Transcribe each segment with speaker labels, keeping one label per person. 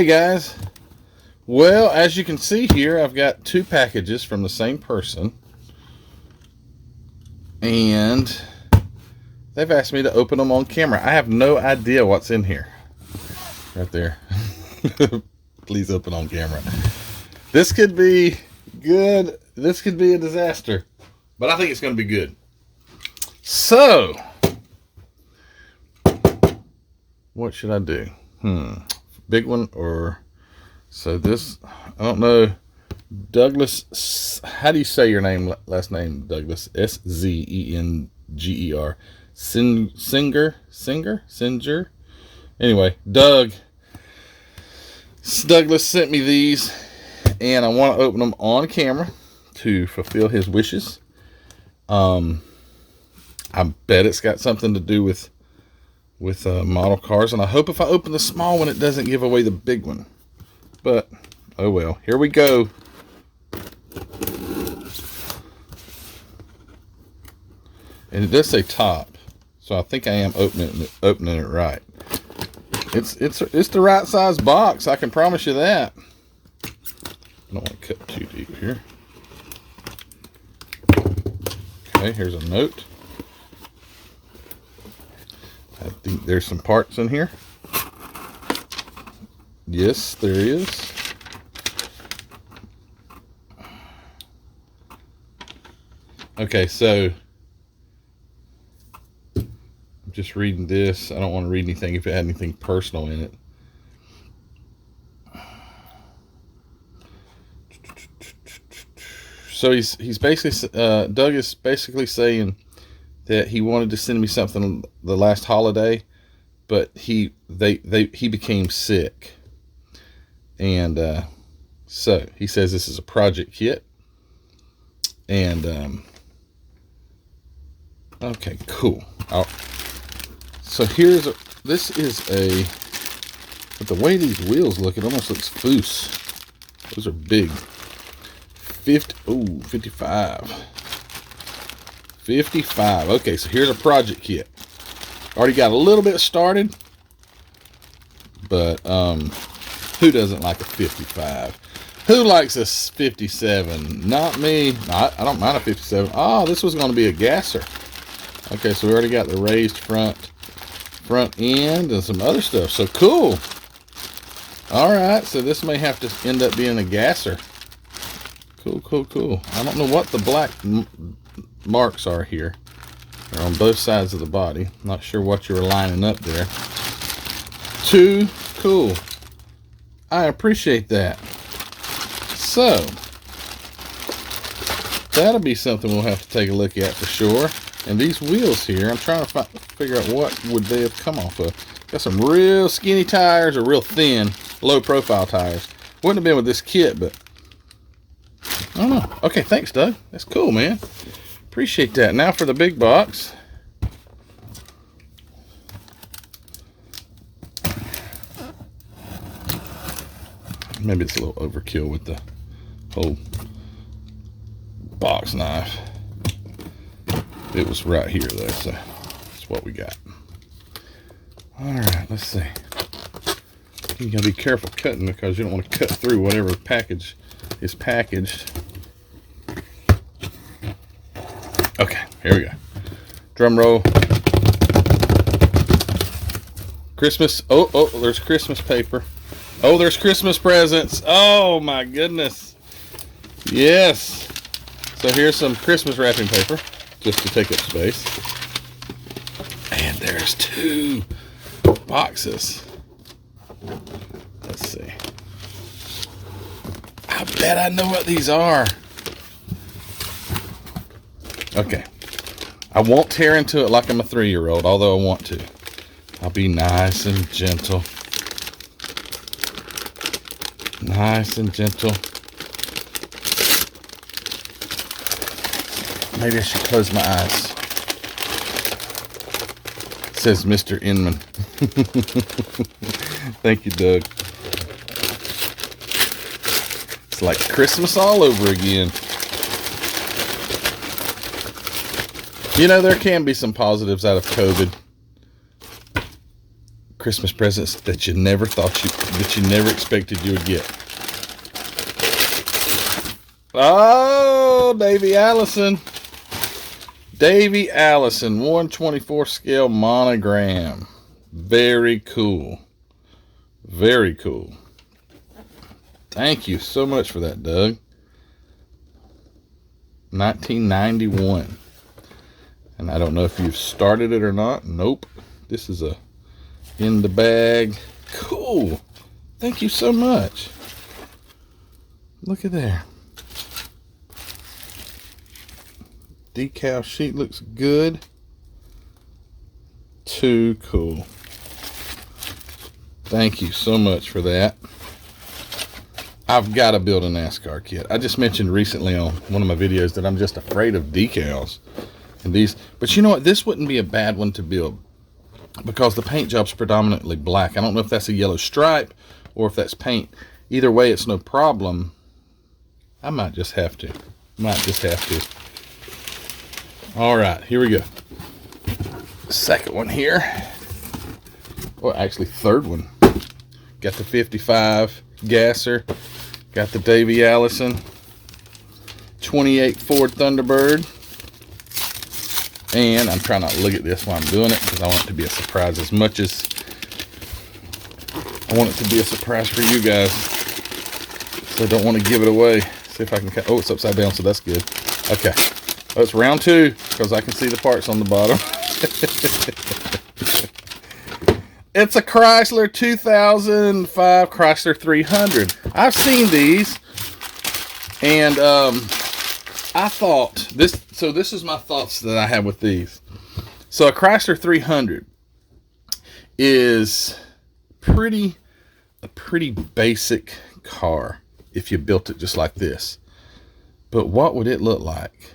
Speaker 1: Hey guys, well, as you can see here, I've got two packages from the same person, and they've asked me to open them on camera. I have no idea what's in here. Right there. Please open on camera. This could be good. This could be a disaster, but I think it's going to be good. So, what should I do? Big one or... So this, I don't know, Douglas, how do you say your name, last name, Douglas? Singer? Singer? Anyway, Douglas sent me these, and I want to open them on camera to fulfill his wishes. I bet it's got something to do with model cars, and I hope if I open the small one, it doesn't give away the big one. But, oh well. Here we go. And it does say top, so I think I am opening it right. It's the right size box. I can promise you that. I don't want to cut too deep here. Okay, here's a note. I think there's some parts in here. Yes, there is. Okay, so I'm just reading this. I don't want to read anything if it had anything personal in it. So he's basically Doug is basically saying that he wanted to send me something the last holiday, but he became sick. And so he says this is a project kit, and okay, cool. So this is but the way these wheels look, it almost looks foose. Those are big. 55. Okay, so here's a project kit. Already got a little bit started, but who doesn't like a 55? Who likes a 57? Not me. I don't mind a 57. Oh, this was going to be a gasser. Okay, so we already got the raised front end and some other stuff. So cool. All right, so this may have to end up being a gasser. Cool. I don't know what the black marks are here. They're on both sides of the body. Not sure what you were lining up there. Too cool. I appreciate that. So, that'll be something we'll have to take a look at for sure. And these wheels here, I'm trying to figure out what would they have come off of. Got some real skinny tires or real thin, low profile tires. Wouldn't have been with this kit, but I don't know. Okay, thanks, Doug. That's cool, man. Appreciate that. Now for the big box. Maybe it's a little overkill with the whole box knife. It was right here though, so that's what we got. Alright, let's see. You gotta be careful cutting because you don't want to cut through whatever package is packaged. Okay, here we go. Drum roll. Christmas. Oh, there's Christmas paper. Oh, there's Christmas presents. Oh my goodness. Yes. So here's some Christmas wrapping paper, just to take up space. And there's two boxes. Let's see. I bet I know what these are. Okay. I won't tear into it like I'm a 3-year-old, although I want to. I'll be nice and gentle. Nice and gentle. Maybe I should close my eyes. It says Mr. Inman. Thank you, Doug. It's like Christmas all over again. You know, there can be some positives out of COVID. Christmas presents that you never expected you would get. Oh, Davy Allison. Davy Allison, 1/24 scale monogram. Very cool. Very cool. Thank you so much for that, Doug. 1991. And I don't know if you've started it or not. Nope. This is a in the bag. Cool. Thank you so much. Look at there. Decal sheet looks good. Too cool. Thank you so much for that. I've got to build a NASCAR kit. I just mentioned recently on one of my videos that I'm just afraid of decals. And these, but you know what? This wouldn't be a bad one to build because the paint job's predominantly black. I don't know if that's a yellow stripe or if that's paint. Either way, it's no problem. I might just have to. All right, here we go. Second one here. Well, actually, third one. Got the 55 gasser. Got the Davy Allison 28 Ford Thunderbird. And I'm trying not to look at this while I'm doing it because I want it to be a surprise as much as I want it to be a surprise for you guys. So I don't want to give it away. See if I can, oh, it's upside down, so that's good. Okay. Oh, it's round 2 because I can see the parts on the bottom. It's a Chrysler 2005 Chrysler 300. I've seen these, and I thought this. So this is my thoughts that I have with these. So a Chrysler 300 is a pretty basic car if you built it just like this. But what would it look like?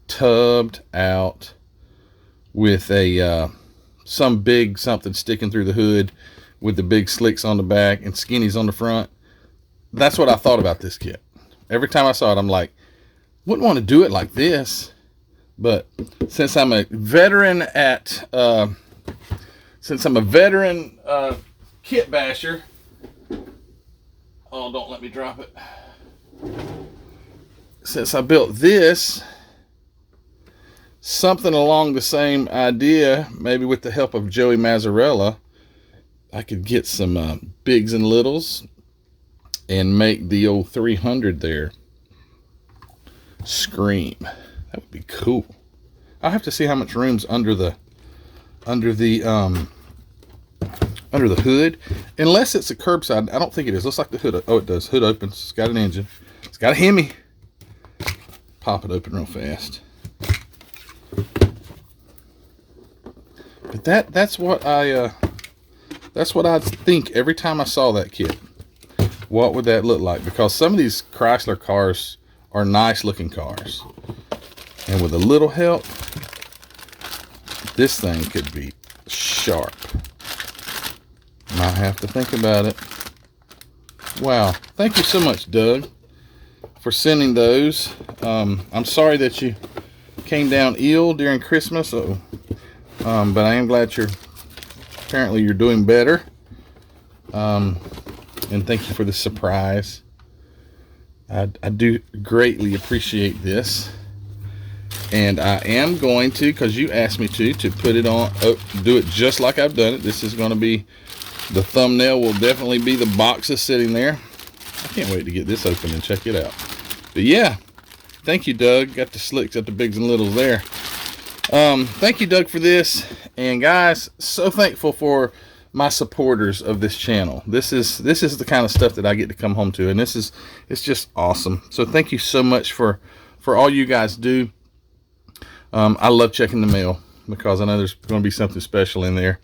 Speaker 1: Tubbed out with a some big something sticking through the hood with the big slicks on the back and skinnies on the front. That's what I thought about this kit. Every time I saw it, I'm like, wouldn't want to do it like this. But since I'm a veteran kit basher, oh, don't let me drop it. Since I built this, something along the same idea, maybe with the help of Joey Mazzarella, I could get some bigs and littles and make the old 300 there scream. That would be cool. I'll have to see how much room's under the hood, unless it's a curbside. I don't think it is. Looks like the hood. Oh, it does. Hood opens. It's got an engine. It's got a Hemi. Pop it open real fast. But that's what I think every time I saw that kit. What would that look like? Because some of these Chrysler cars are nice looking cars, and with a little help, this thing could be sharp. Might have to think about it. Wow, thank you so much, Doug, for sending those. I'm sorry that you came down ill during Christmas, but I am glad apparently you're doing better. And thank you for the surprise. I do greatly appreciate this. And I am going to, because you asked me to put it on, do it just like I've done it. This is going to be, the thumbnail will definitely be the boxes sitting there. I can't wait to get this open and check it out. But yeah, thank you, Doug. Got the slicks at the bigs and littles there. Thank you, Doug, for this. And guys, so thankful for my supporters of this channel. This is the kind of stuff that I get to come home to, and it's just awesome. So thank you so much for all you guys do. I love checking the mail because I know there's going to be something special in there.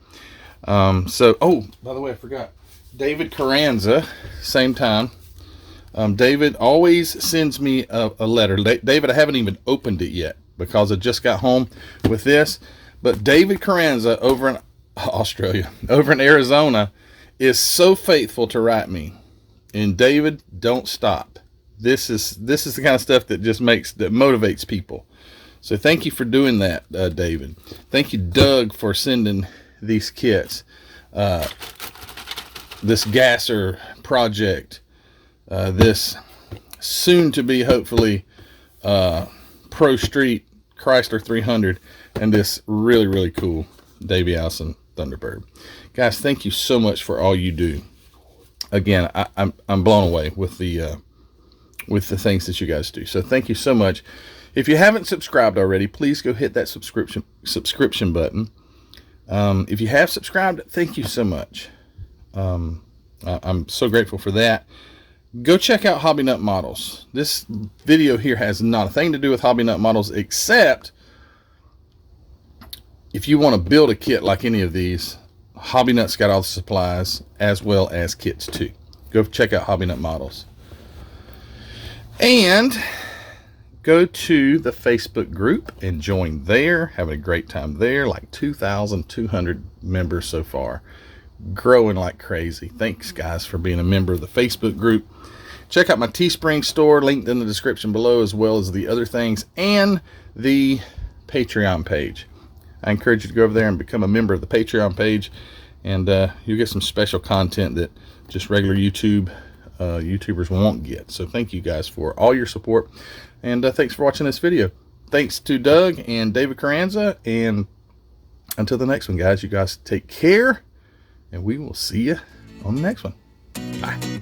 Speaker 1: Oh, by the way, I forgot. David Carranza, same time. David always sends me a letter. David, I haven't even opened it yet because I just got home with this. But David Carranza over in Australia, over in Arizona, is so faithful to write me. And David, don't stop. This is the kind of stuff that just motivates people. So thank you for doing that, David. Thank you, Doug, for sending these kits. this gasser project, this soon to be hopefully Pro Street Chrysler 300, and this really, really cool Davey Allison Thunderbird. Guys, thank you so much for all you do. Again, I'm blown away with the things that you guys do. So thank you so much. If you haven't subscribed already, please go hit that subscription button. If you have subscribed, thank you so much. I'm so grateful for that. Go check out Hobby Nut Models. This video here has not a thing to do with Hobby Nut Models, except if you want to build a kit like any of these, Hobby Nut's got all the supplies as well as kits too. Go check out Hobby Nut Models. And go to the Facebook group and join there. Having a great time there. Like 2,200 members so far. Growing like crazy. Thanks, guys, for being a member of the Facebook group. Check out my Teespring store, linked in the description below, as well as the other things, and the Patreon page. I encourage you to go over there and become a member of the Patreon page, and you'll get some special content that just regular YouTubers won't get. So thank you guys for all your support, and thanks for watching this video. Thanks to Doug and David Carranza, and until the next one, guys, you guys take care, and we will see you on the next one. Bye.